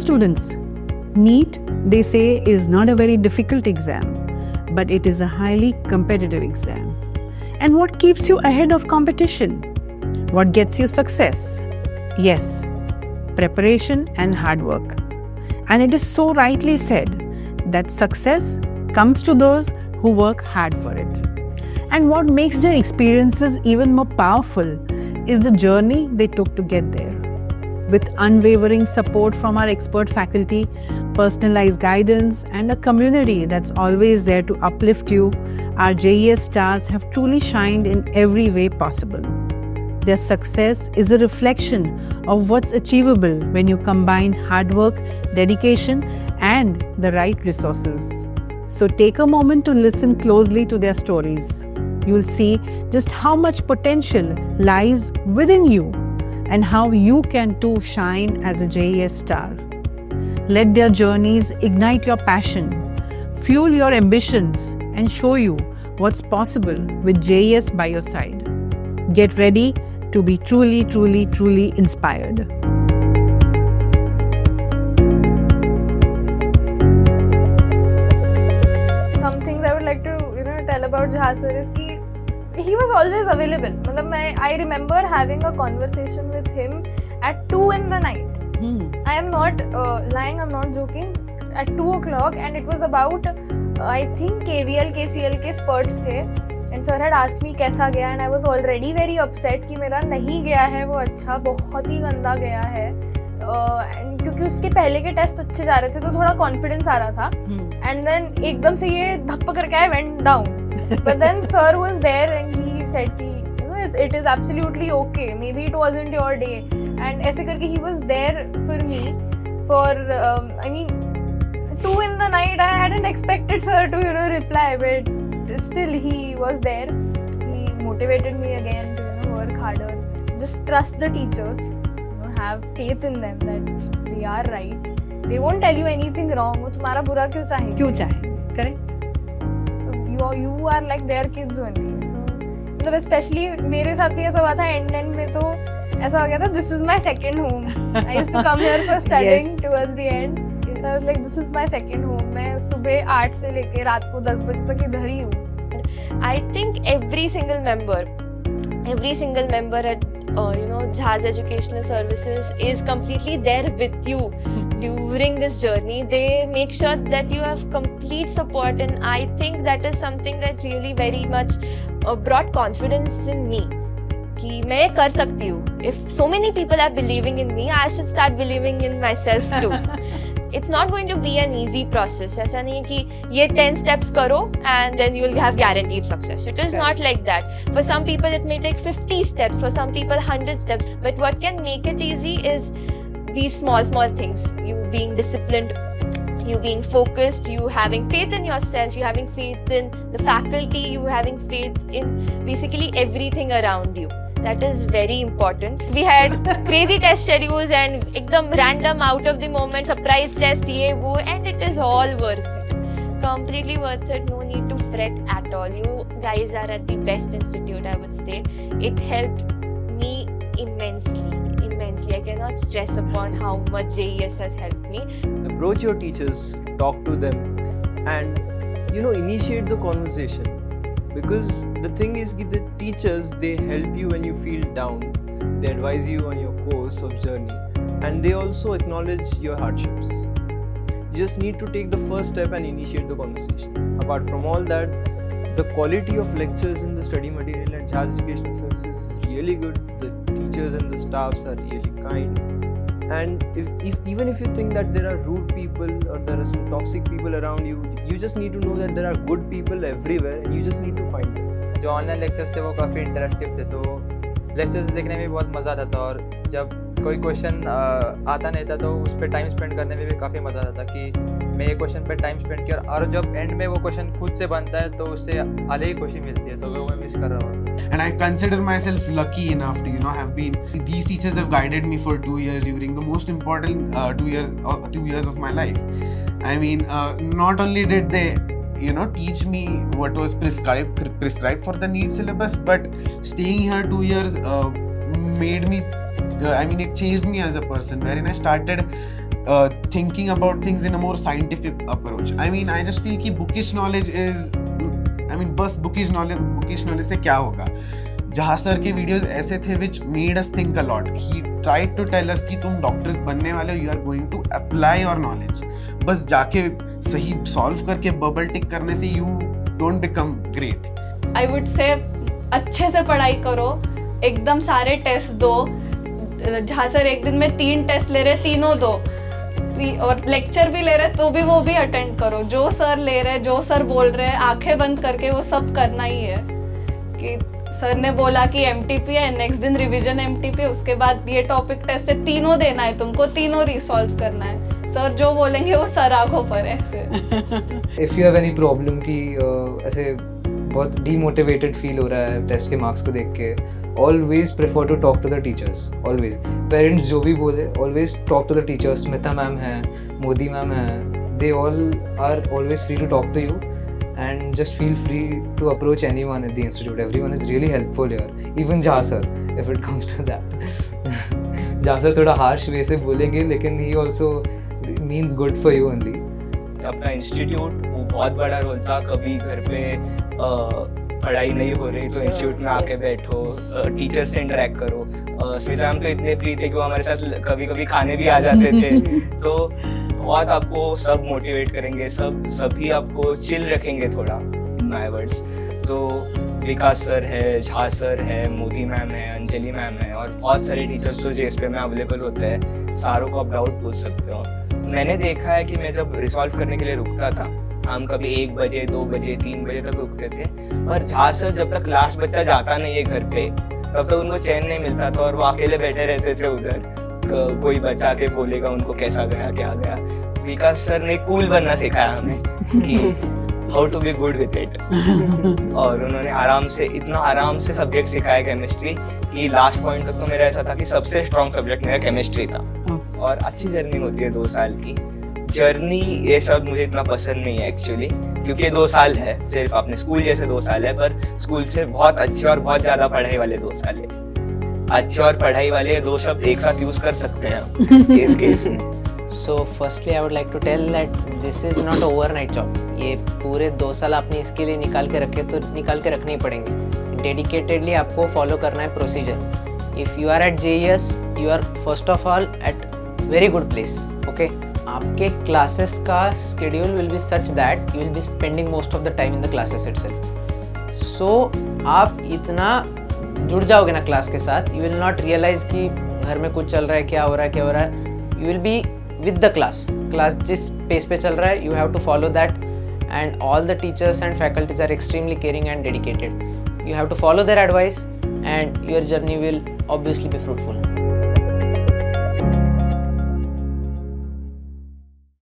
students, NEET, they say, is not a very difficult exam, but it is a highly competitive exam. And what keeps you ahead of competition? What gets you success? Yes, preparation and hard work. And it is so rightly said that success comes to those who work hard for it. And what makes their experiences even more powerful is the journey they took to get there. With unwavering support from our expert faculty, personalized guidance, and a community that's always there to uplift you, our JES stars have truly shined in every way possible. Their success is a reflection of what's achievable when you combine hard work, dedication, and the right resources. So take a moment to listen closely to their stories. You'll see just how much potential lies within you and how you can too shine as a JES star. Let their journeys ignite your passion, fuel your ambitions, and show you what's possible with JES by your side. Get ready to be truly, truly, truly inspired. Some things I would like to tell about Jha sir is कि he was always available. मतलब I remember having a conversation with him at 2 in the night. I am not lying, I'm not joking. At 2 o'clock, and it was about I think KVL, KCL के spurts थे. And sir had asked me कैसा गया, and I was already very upset कि मेरा नहीं गया है वो अच्छा, बहुत ही गंदा गया है. And क्योंकि उसके पहले के टेस्ट अच्छे जा रहे थे तो थोड़ा कॉन्फिडेंस आ रहा था. And then एकदम से ये धप्प करके I went down. But then sir was there and he said कि it is absolutely okay. Maybe it wasn't your day. And ऐसे करके he was there for me for 2 in the night. I hadn't expected sir to reply, but still he was there. He motivated me again to work harder. Just trust the teachers. Have faith in them that they are right. They won't tell you anything wrong. वो तुम्हारा बुरा क्यों चाहेंगे? क्यों चाहेंगे? Correct. So you are like their kids only. So मतलब especially मेरे साथ भी ऐसा हुआ था. End में तो ऐसा हो गया था. This is my second home. I used to come here for studying towards the end. So I was like, this is my second home. मैं सुबह 8 से लेके रात को 10 बजे तक इधर ही हूँ. I think every single member at Jha's Educational Services is completely there with you during this journey. They make sure that you have complete support, and I think that is something that really very much brought confidence in me कि मैं कर सकती हूँ. If so many people are believing in me, I should start believing in myself too. It's not going to be an easy process. ऐसा नहीं है कि ये 10 steps करो and then you will have guaranteed success. It is not like that. For some people it may take 50 steps, for some people 100 steps. But what can make it easy is these small things. You being disciplined, you being focused, you having faith in yourself, you having faith in the faculty, you having faith in basically everything around you. That is very important. We had crazy test schedules and ekdam random out of the moment surprise test ye wo, and it is all worth it. Completely worth it. No need to fret at all. You guys are at the best institute, I would say. It helped me immensely. I cannot stress upon how much JES has helped me. Approach your teachers, talk to them, and initiate the conversation. Because the thing is that the teachers, they help you when you feel down. They advise you on your course of journey, and they also acknowledge your hardships. You just need to take the first step and initiate the conversation. Apart from all that, the quality of lectures in the study material at Jha's Educational Services is really good. The teachers and the staffs are really kind. And even if you think that there are rude people or there are some toxic people around you, you just need to know that there are good people everywhere and you just need to find them. जो online lectures थे वो काफ़ी interactive थे, तो lectures देखने में बहुत मज़ा आता था. और जब कोई क्वेश्चन आता नहीं था तो उस पर टाइम स्पेंड करने में भी काफ़ी मज़ा आता था कि मैं ये क्वेश्चन पे टाइम स्पेंड किया, और जब एंड में वो क्वेश्चन खुद से बनता है तो उससे अलग ही खुशी मिलती है. तो वो मैं मिस कर रहा हूँ. And I consider myself lucky enough to have been, these teachers have guided me for 2 years during the most important 2 years of my life. I mean, not only did they teach me what was prescribed for the NEET syllabus, but staying here 2 years made me it changed me as a person, wherein I started thinking about things in a more scientific approach. I mean, I just feel कि bookish knowledge is, I mean, बस bookish knowledge से क्या होगा? जहा sir के videos ऐसे थे which made us think a lot. He tried to tell us कि तुम डॉक्टर्स बनने वाले हो, you are going to apply your knowledge. बस जाके सही सॉल्व करके बबल टिक करने से you don't become great. I would say अच्छे से पढ़ाई करो, एकदम सारे टेस्ट दो. जहाँ सर एक दिन में 3 टेस्ट ले रहे, तीनों दो, और लेक्चर भी ले रहे तो भी वो भी अटेंड करो. जो सर ले रहे, जो सर बोल रहे हैं, आंखें बंद करके वो सब करना ही है. कि सर ने बोला कि MTP है, नेक्स्ट दिन रिवीजन MTP, उसके बाद ये टॉपिक टेस्ट है, तीनों देना है तुमको, तीनों रिसॉल्व करना है. सर जो बोलेंगे वो सर आंखों पर है ऐसे. If you have any problem कि ऐसे बहुत डीमोटिवेटेड फील हो रहा है टेस्ट के मार्क्स को देख के, always prefer to talk to the teachers. Always parents जो भी बोले, always talk to the teachers. Smita ma'am है, मोदी मैम है, they all are always free to talk to you, and just feel free to approach anyone at the institute. Everyone is really helpful here, even Jha sir, if it comes to that. Jha sir थोड़ा harsh way से बोलेंगे, लेकिन he also means good for you only. अपना institute वो बहुत बड़ा role था. कभी घर पे पढ़ाई नहीं हो रही तो इंस्टीट्यूट में आके बैठो, टीचर से इंटरेक्ट करो. स्मिता मैम तो इतने फ्री थे कि वो हमारे साथ कभी कभी खाने भी आ जाते थे. तो बहुत आपको सब मोटिवेट करेंगे, सभी आपको चिल रखेंगे थोड़ा, इन माय वर्ड्स. तो विकास सर है, झा सर है, मोदी मैम है, अंजलि मैम है, और बहुत सारे टीचर्स तो जेएसपी में अवेलेबल होते हैं. सारों को आप डाउट पूछ सकते हो. मैंने देखा है कि मैं जब रिसॉल्व करने के लिए रुकता था, हम कभी 1 बजे, 2 बजे, 3 बजे तक रुकते थे, पर झा सर जब तक लास्ट बच्चा जाता नहीं है घर पे, तब तक उनको चैन नहीं मिलता था, और वो अकेले बैठे रहते थे उधर. कोई बच्चा के बोलेगा उनको कैसा गया, क्या गया. विकास सर ने कूल बनना सिखाया हमें कि how to be good with it. और उन्होंने इतना आराम से सब्जेक्ट सिखाया केमिस्ट्री कि लास्ट पॉइंट तक तो मेरा ऐसा था कि सबसे स्ट्रॉन्ग सब्जेक्ट मेरा केमिस्ट्री था. और अच्छी जर्नी होती है 2 साल की जर्नी. ये शब्द मुझे इतना पसंद नहीं है एक्चुअली, क्योंकि 2 साल है, सिर्फ अपने स्कूल जैसे 2 साल है, पर स्कूल से बहुत अच्छे और बहुत ज्यादा पढ़ाई वाले 2 साल है. अच्छे और पढ़ाई वाले 2 शब्द एक साथ यूज कर सकते हैं इस केस में. So firstly I would like to tell that this is not an overnight job. ये पूरे 2 साल आपने इसके लिए निकाल के रखे तो निकाल के रखने ही पड़ेंगे. डेडिकेटेडली आपको फॉलो करना है procedure. If you are at JES, you are first of all at very good place. Okay, आपके क्लासेस का schedule will be such that you will be spending most of the time in the classes itself. So आप इतना जुड़ जाओगे ना class के साथ, you will not realise कि घर में कुछ चल रहा है, क्या हो रहा है. You will B with the class जिस पेस पे चल रहा है, you have to follow that, and all the teachers and faculties are extremely caring and dedicated. You have to follow their advice and your journey will obviously be fruitful.